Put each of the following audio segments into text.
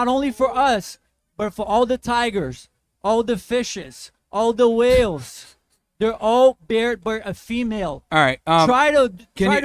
not only for us, but for all the tigers, all the fishes, all the whales. They're all bared by a female. All right. Try to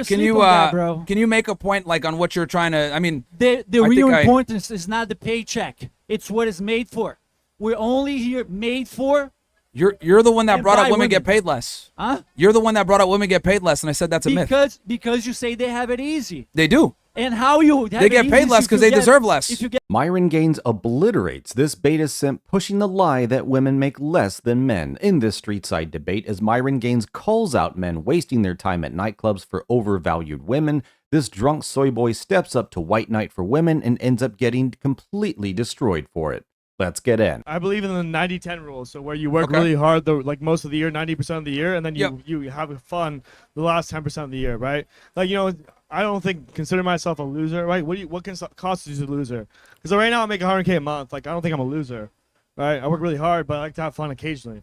sleep on that, bro. Can you make a point like on what you're trying to? I mean, the real importance is not the paycheck. It's what it's made for. We're only here made for. You're the one that brought up women get paid less. Huh? You're the one that brought up women get paid less, and I said that's a myth. Because you say they have it easy. They do. And how you they get paid less because they deserve less. Myron Gaines obliterates this beta simp pushing the lie that women make less than men in this street side debate as Myron Gaines calls out men wasting their time at nightclubs for overvalued women. This drunk soy boy steps up to white knight for women and ends up getting completely destroyed for it. Let's get in. I believe in the 90-10 rule, so where you work really hard, like most of the year, 90% of the year, and then you have fun the last 10% of the year, right? Like, you know, I don't consider myself a loser, right? What constitutes a loser? Because right now I make $100K a month. Like, I don't think I'm a loser, right? I work really hard, but I like to have fun occasionally.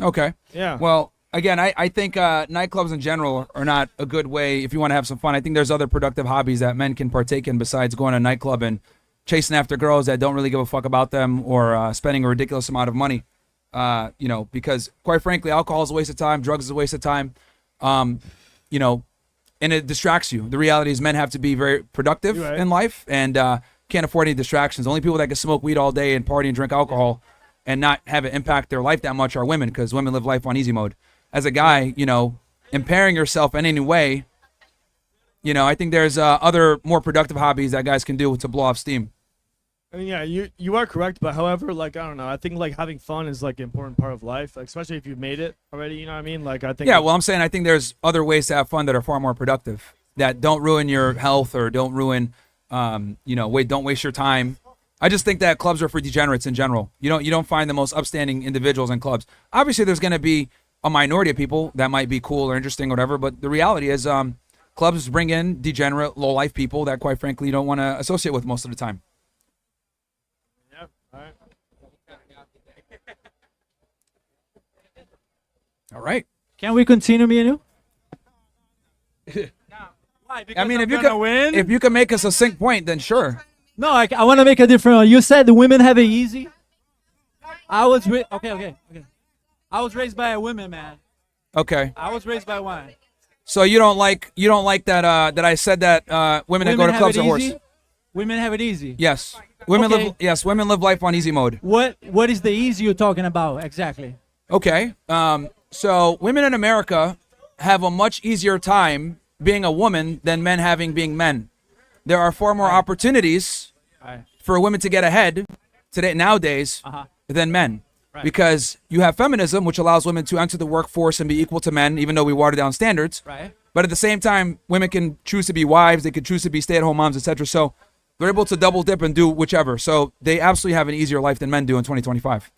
Okay. Yeah. Well, again, I think nightclubs in general are not a good way if you want to have some fun. I think there's other productive hobbies that men can partake in besides going to a nightclub and chasing after girls that don't really give a fuck about them or spending a ridiculous amount of money, you know, because quite frankly, alcohol is a waste of time. Drugs is a waste of time, you know, and it distracts you. The reality is men have to be very productive in life and can't afford any distractions. The only people that can smoke weed all day and party and drink alcohol and not have it impact their life that much are women, because women live life on easy mode. As a guy, you know, impairing yourself in any way, you know, I think there's other more productive hobbies that guys can do to blow off steam. I mean, yeah, you are correct, but however, like, I don't know, I think like having fun is like an important part of life, like, especially if you've made it already, you know what I mean? Like, I think. Yeah, well, I'm saying I think there's other ways to have fun that are far more productive, that don't ruin your health or don't ruin, you know, don't waste your time. I just think that clubs are for degenerates in general. You don't find the most upstanding individuals in clubs. Obviously, there's going to be a minority of people that might be cool or interesting or whatever, but the reality is clubs bring in degenerate, low-life people that, quite frankly, you don't want to associate with most of the time. All right. Can we continue, me and you? Why? Because I mean, if you can make a succinct point, then sure. No, I want to make a different one. You said the women have it easy. I was okay. I was raised by a woman, man. Okay. I was raised by one. So you don't like that that I said that women that go to clubs are horse. Women have it easy. Yes. Women live life on easy mode. What is the easy you're talking about exactly? Okay. So women in America have a much easier time being a woman than men being men. There are far more opportunities for women to get ahead nowadays than men. Right. Because you have feminism, which allows women to enter the workforce and be equal to men, even though we water down standards. Right. But at the same time, women can choose to be wives, they can choose to be stay-at-home moms, etc. So they're able to double dip and do whichever. So they absolutely have an easier life than men do in 2025.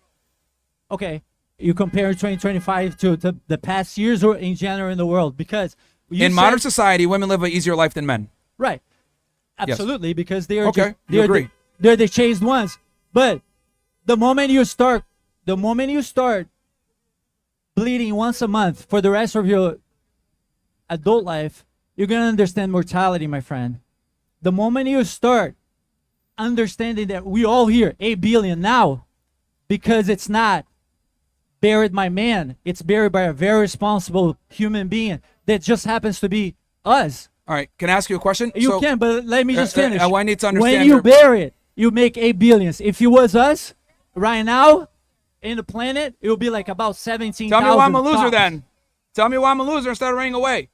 Okay. You compare 2025 to the past years or in general in the world? Because in modern society, women live an easier life than men. Right. Absolutely, yes. Because they are they're the chased ones. But the moment you start bleeding once a month for the rest of your adult life, you're going to understand mortality, my friend. The moment you start understanding that we all here, 8 billion now, because it's not buried by man, it's buried by a very responsible human being that just happens to be us. All right, can I ask you a question? You can, but let me just finish. I need to understand. When you bury it, you make 8 billions. If it was us, right now, in the planet, it would be like about 17,000. Tell me why I'm a loser then. Tell me why I'm a loser instead of running away.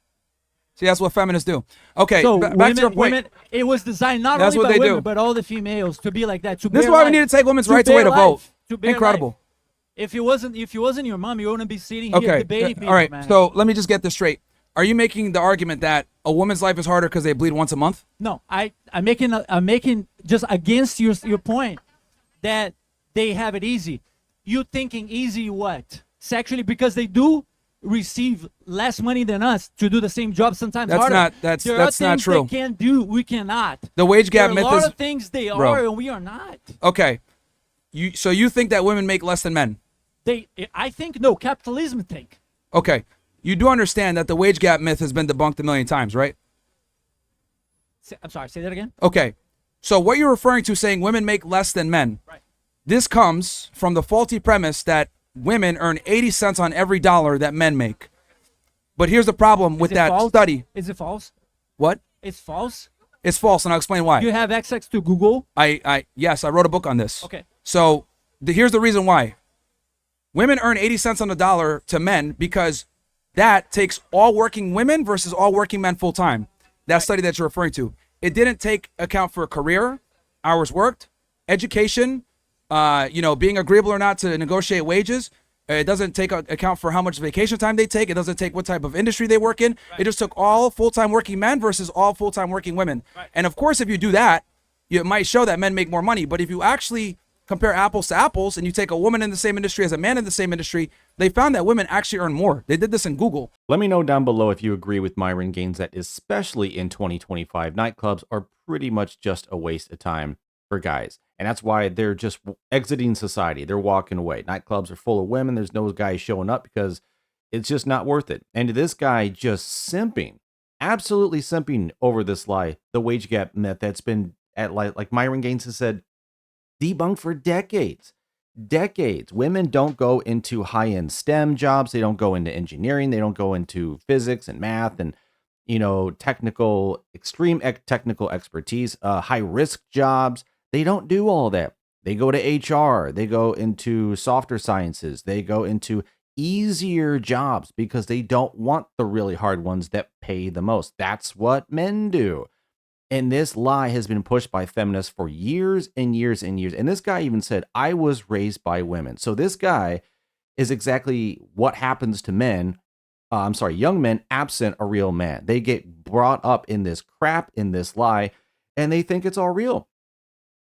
See, that's what feminists do. Okay, so back to your point. Women, it was designed not only by women, but all the females to be like that. This is why we need to take women's rights away to vote. Incredible. If it wasn't your mom, you wouldn't be sitting here debating people, all right, man. So let me just get this straight. Are you making the argument that a woman's life is harder because they bleed once a month? No, I'm making just against your point that they have it easy. You thinking easy what? Sexually, because they do receive less money than us to do the same job, sometimes harder. That's There are not true. things they can do, we cannot. The wage gap myth is... There are a lot of things they are and we are not. Okay. So you think that women make less than men? I think no, capitalism think. Okay. You do understand that the wage gap myth has been debunked a million times, right? I'm sorry, say that again? Okay. So what you're referring to saying women make less than men, Right. this comes from the faulty premise that women earn 80 cents on every dollar that men make. But here's the problem with Is it that false? study. Is it false? What? It's false. It's false, and I'll explain why. You have access to Google. Yes, I wrote a book on this. Okay. So here's the reason why. Women earn 80 cents on the dollar to men because that takes all working women versus all working men full time. That study that you're referring to. It didn't take account for career, hours worked, education, being agreeable or not to negotiate wages. It doesn't take account for how much vacation time they take. It doesn't take what type of industry they work in. Right. It just took all full-time working men versus all full-time working women. Right. And of course, if you do that, it might show that men make more money. But if you actually compare apples to apples and you take a woman in the same industry as a man in the same industry, they found that women actually earn more. They did this in Google. Let me know down below if you agree with Myron Gaines that especially in 2025, nightclubs are pretty much just a waste of time for guys. And that's why they're just exiting society. They're walking away. Nightclubs are full of women. There's no guys showing up because it's just not worth it. And this guy just simping, absolutely simping over this lie, the wage gap myth that's been at like Myron Gaines has said, debunked for decades. Decades. Women don't go into high-end STEM jobs. They don't go into engineering. They don't go into physics and math and extreme technical expertise, high-risk jobs. They don't do all that. They go to HR. They go into softer sciences. They go into easier jobs because they don't want the really hard ones that pay the most. That's what men do. And this lie has been pushed by feminists for years and years and years. And this guy even said, I was raised by women. So this guy is exactly what happens to men. Young men absent a real man. They get brought up in this crap, in this lie, and they think it's all real.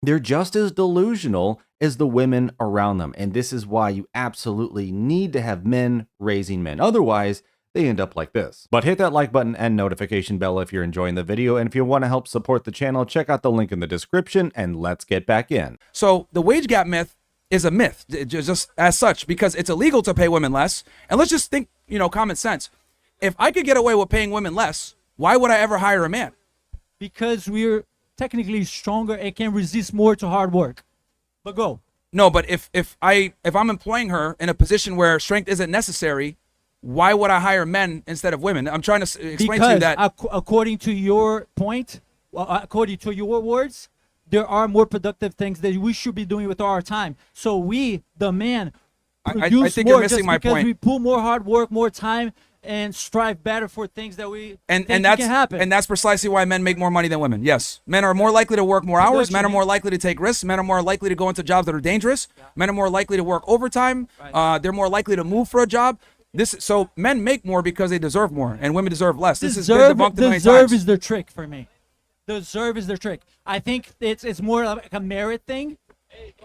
They're just as delusional as the women around them. And this is why you absolutely need to have men raising men. Otherwise, they end up like this. But hit that like button and notification bell if you're enjoying the video. And if you want to help support the channel, check out the link in the description and let's get back in. So the wage gap myth is a myth just as such because it's illegal to pay women less. And let's just think, common sense. If I could get away with paying women less, why would I ever hire a man? Because we're technically stronger and can resist more to hard work. But go. No, but if I'm employing her in a position where strength isn't necessary, why would I hire men instead of women? I'm trying to explain to you that according to your point, according to your words, there are more productive things that we should be doing with our time. So we, the man, produce I think more you're missing my because point. we put more hard work, more time, and strive better for things that we think can happen. And that's precisely why men make more money than women. Yes, men are more likely to work more hours. Men are more likely to take risks. Men are more likely to go into jobs that are dangerous. Yeah. Men are more likely to work overtime. Right. They're more likely to move for a job. So men make more because they deserve more, and women deserve less. This has been debunked many times. Deserve is the trick for me. Deserve is the trick. I think it's more like a merit thing.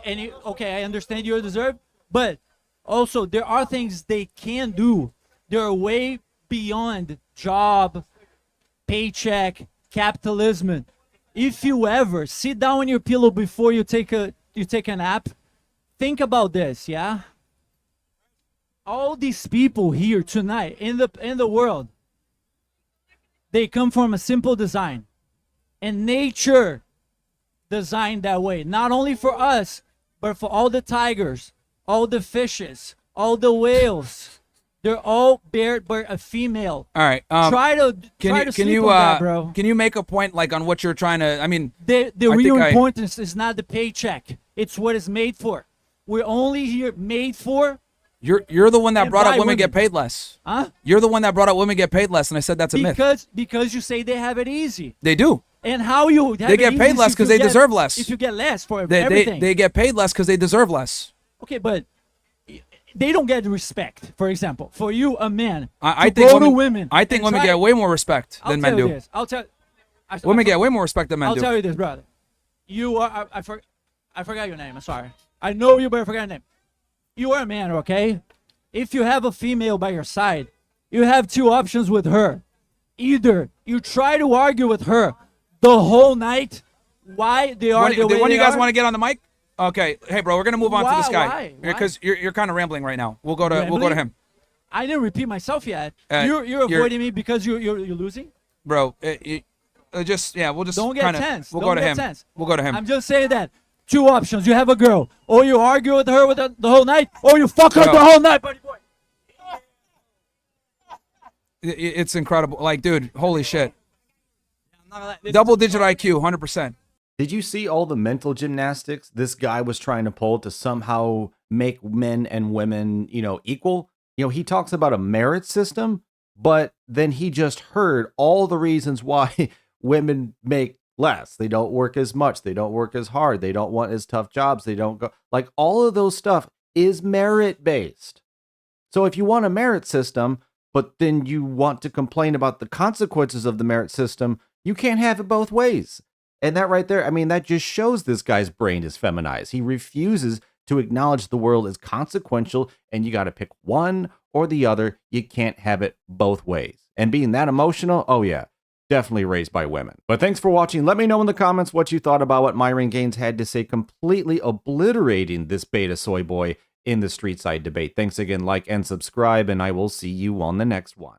And I understand you deserve, but also there are things they can do. They're way beyond job, paycheck, capitalism. If you ever sit down on your pillow before you take a nap, think about this, yeah? All these people here tonight in the world, they come from a simple design. And nature designed that way, not only for us, but for all the tigers, all the fishes, all the whales. They're all bared by a female. All right. Try to sleep on that, bro. Can you make a point like on what you're trying to? I mean, the real importance is not the paycheck. It's what it's made for. We're only here made for. You're the one that brought up women get paid less. Huh? You're the one that brought up women get paid less, and I said that's a myth. Because you say they have it easy. They do. And how you they get paid less because they deserve less. If you get less for everything, they get paid less because they deserve less. Okay, but they don't get respect. For example, for you, a man, I think women. I think women get way more respect than men do. Women get way more respect than men do. I'll tell you this, brother. You are. I forgot your name. I'm sorry. I know you, but I forgot your name. You are a man, okay? If you have a female by your side, you have two options with her. Either you try to argue with her the whole night why they are the way One of you guys are. want to get on the mic? Okay. Hey, bro, we're gonna move on to this guy why? because you're kind of rambling right now. We'll go to him. I didn't repeat myself yet. You're avoiding me because you're losing. Bro, just we'll just Don't get kinda, tense. We'll Don't go to get him. tense. We'll go to him. I'm just saying that. 2 options. You have a girl, or you argue with her the whole night, or you fuck her No. the whole night, buddy boy. It's incredible. Like, dude, holy shit. This Double-digit IQ, 100%. Did you see all the mental gymnastics this guy was trying to pull to somehow make men and women, equal? He talks about a merit system, but then he just heard all the reasons why women make less. They don't work as much. They don't work as hard. They don't want as tough jobs. They don't go, like, all of those stuff is merit based. So if you want a merit system, but then you want to complain about the consequences of the merit system, you can't have it both ways. And that right there, I mean, that just shows this guy's brain is feminized. He refuses to acknowledge the world is consequential, and you got to pick one or the other. You can't have it both ways. And being that emotional, oh yeah, definitely raised by women. But thanks for watching. Let me know in the comments what you thought about what Myron Gaines had to say, completely obliterating this beta soy boy in the street side debate. Thanks again, like and subscribe, and I will see you on the next one.